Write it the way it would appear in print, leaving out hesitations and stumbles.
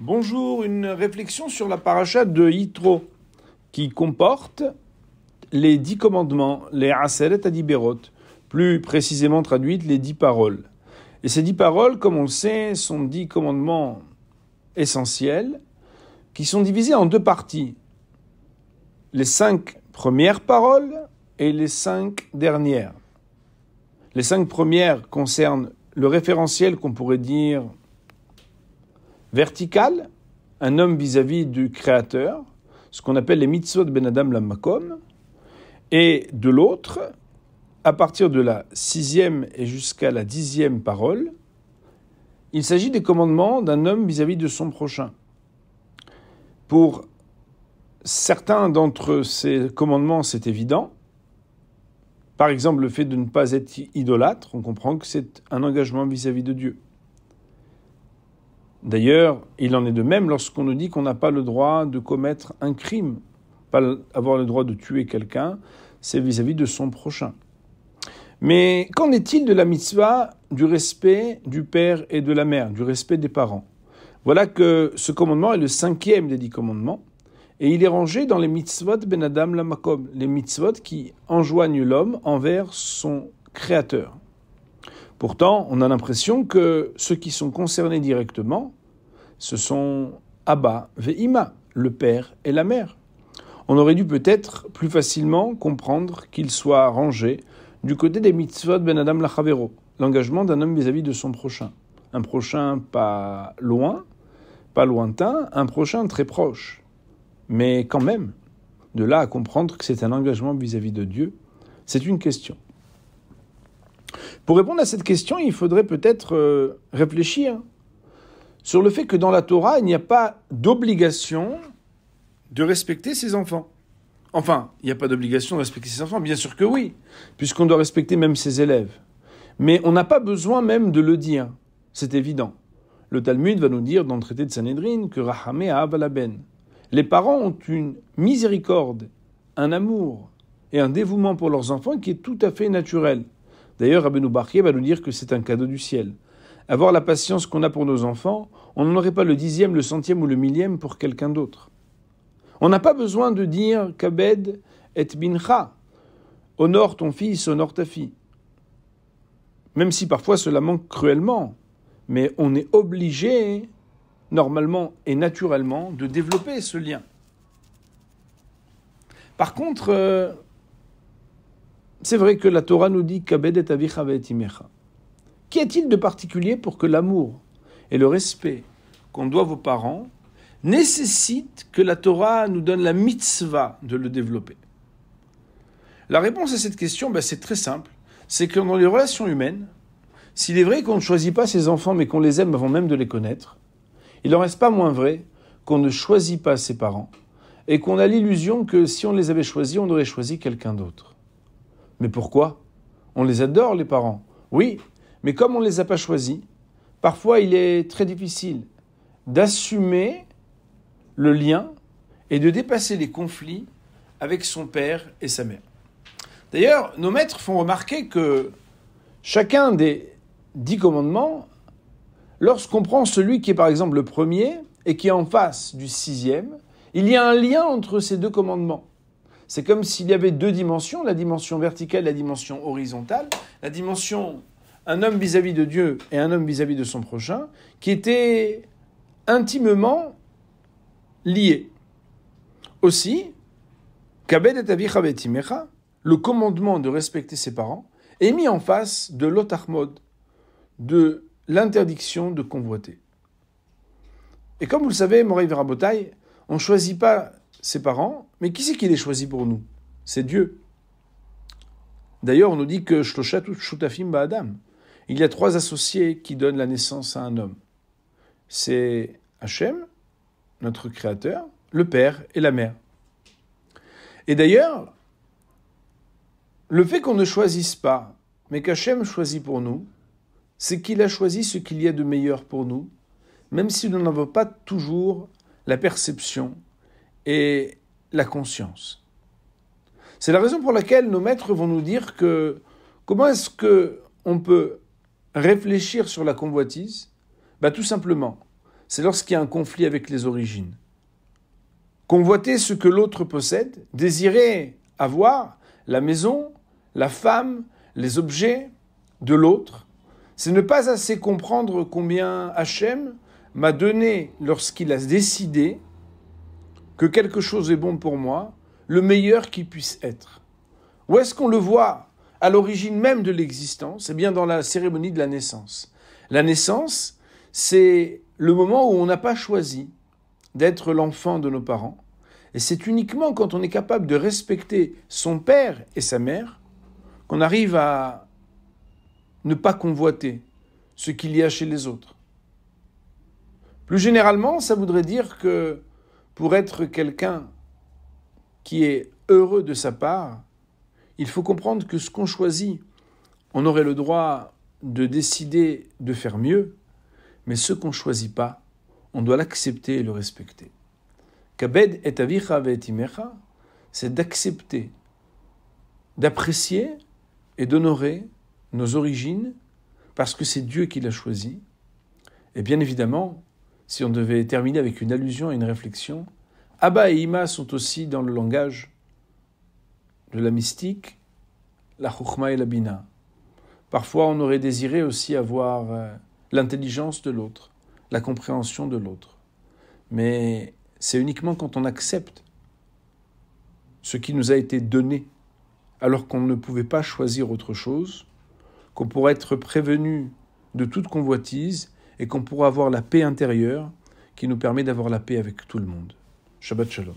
Bonjour, une réflexion sur la paracha de Yitro qui comporte les 10 commandements, les Aseret Adiberot, plus précisément traduites les 10 paroles. Et ces 10 paroles, comme on le sait, sont 10 commandements essentiels qui sont divisés en deux parties. Les 5 premières paroles et les 5 dernières. Les 5 premières concernent le référentiel qu'on pourrait dire vertical, un homme vis-à-vis du Créateur, ce qu'on appelle les mitzvot ben Adam la makom, et de l'autre, à partir de la 6e et jusqu'à la 10e parole, il s'agit des commandements d'un homme vis-à-vis de son prochain. Pour certains d'entre ces commandements, c'est évident. Par exemple, le fait de ne pas être idolâtre, on comprend que c'est un engagement vis-à-vis de Dieu. D'ailleurs, il en est de même lorsqu'on nous dit qu'on n'a pas le droit de commettre un crime, pas avoir le droit de tuer quelqu'un, c'est vis-à-vis de son prochain. Mais qu'en est-il de la mitzvah du respect du père et de la mère, du respect des parents ? Voilà que ce commandement est le 5e des 10 commandements, et il est rangé dans les mitzvot ben Adam la makom, les mitzvot qui enjoignent l'homme envers son créateur. Pourtant, on a l'impression que ceux qui sont concernés directement, ce sont Abba ve'ima, le père et la mère. On aurait dû peut-être plus facilement comprendre qu'ils soient rangés du côté des mitzvot ben Adam la chavero, l'engagement d'un homme vis-à-vis de son prochain. Un prochain pas loin, pas lointain, un prochain très proche. Mais quand même, de là à comprendre que c'est un engagement vis-à-vis de Dieu, c'est une question. Pour répondre à cette question, il faudrait peut-être réfléchir sur le fait que dans la Torah, il n'y a pas d'obligation de respecter ses enfants. Enfin, il n'y a pas d'obligation de respecter ses enfants, bien sûr que oui, puisqu'on doit respecter même ses élèves. Mais on n'a pas besoin même de le dire, c'est évident. Le Talmud va nous dire dans le traité de Sanhédrin que Rahamé Ha'av alaben. Les parents ont une miséricorde, un amour et un dévouement pour leurs enfants qui est tout à fait naturel. D'ailleurs, Rabbeinu Bachye va nous dire que c'est un cadeau du ciel. Avoir la patience qu'on a pour nos enfants, on n'en aurait pas le 10e, le 100e ou le 1000e pour quelqu'un d'autre. On n'a pas besoin de dire « Kabed et bincha » « Honore ton fils, honore ta fille ». Même si parfois cela manque cruellement, mais on est obligé, normalement et naturellement, de développer ce lien. Par contre, c'est vrai que la Torah nous dit « Kabed et avicha ve'et imecha ». Qu'y a-t-il de particulier pour que l'amour et le respect qu'on doit aux parents nécessitent que la Torah nous donne la mitzvah de le développer ? La réponse à cette question, c'est très simple. C'est que dans les relations humaines, s'il est vrai qu'on ne choisit pas ses enfants mais qu'on les aime avant même de les connaître, il n'en reste pas moins vrai qu'on ne choisit pas ses parents et qu'on a l'illusion que si on les avait choisis, on aurait choisi quelqu'un d'autre. Mais pourquoi ? On les adore, les parents. Oui, mais comme on ne les a pas choisis, parfois il est très difficile d'assumer le lien et de dépasser les conflits avec son père et sa mère. D'ailleurs, nos maîtres font remarquer que chacun des 10 commandements, lorsqu'on prend celui qui est par exemple le premier et qui est en face du 6e, il y a un lien entre ces 2 commandements. C'est comme s'il y avait 2 dimensions, la dimension verticale et la dimension horizontale, la dimension un homme vis-à-vis de Dieu et un homme vis-à-vis de son prochain, qui étaient intimement liés. Aussi, Kabed et avicha ve'et imecha, le commandement de respecter ses parents, est mis en face de l'otachmod, de l'interdiction de convoiter. Et comme vous le savez, Moraï Verabotai, on ne choisit pas ses parents, mais qui c'est qui les choisit pour nous ? C'est Dieu. D'ailleurs, on nous dit que Shloshat Shutafim Ba'adam. Il y a 3 associés qui donnent la naissance à un homme. C'est Hachem, notre Créateur, le Père et la Mère. Et d'ailleurs, le fait qu'on ne choisisse pas, mais qu'Hachem choisit pour nous, c'est qu'il a choisi ce qu'il y a de meilleur pour nous, même si nous n'en avons pas toujours la perception et la conscience. C'est la raison pour laquelle nos maîtres vont nous dire que comment est-ce qu'on peut réfléchir sur la convoitise ? Tout simplement, c'est lorsqu'il y a un conflit avec les origines. Convoiter ce que l'autre possède, désirer avoir la maison, la femme, les objets de l'autre, c'est ne pas assez comprendre combien Hachem m'a donné, lorsqu'il a décidé que quelque chose est bon pour moi, le meilleur qui puisse être. Où est-ce qu'on le voit à l'origine même de l'existence? Eh bien, dans la cérémonie de la naissance. La naissance, c'est le moment où on n'a pas choisi d'être l'enfant de nos parents. Et c'est uniquement quand on est capable de respecter son père et sa mère qu'on arrive à ne pas convoiter ce qu'il y a chez les autres. Plus généralement, ça voudrait dire que pour être quelqu'un qui est heureux de sa part, il faut comprendre que ce qu'on choisit, on aurait le droit de décider de faire mieux, mais ce qu'on ne choisit pas, on doit l'accepter et le respecter. Kabed et avicha ve'et imecha, c'est d'accepter, d'apprécier et d'honorer nos origines, parce que c'est Dieu qui l'a choisi. Et bien évidemment, si on devait terminer avec une allusion et une réflexion, Abba et Ima sont aussi dans le langage de la mystique, la chokhma et la bina. Parfois, on aurait désiré aussi avoir l'intelligence de l'autre, la compréhension de l'autre. Mais c'est uniquement quand on accepte ce qui nous a été donné, alors qu'on ne pouvait pas choisir autre chose, qu'on pourra être prévenu de toute convoitise et qu'on pourra avoir la paix intérieure qui nous permet d'avoir la paix avec tout le monde. Shabbat Shalom.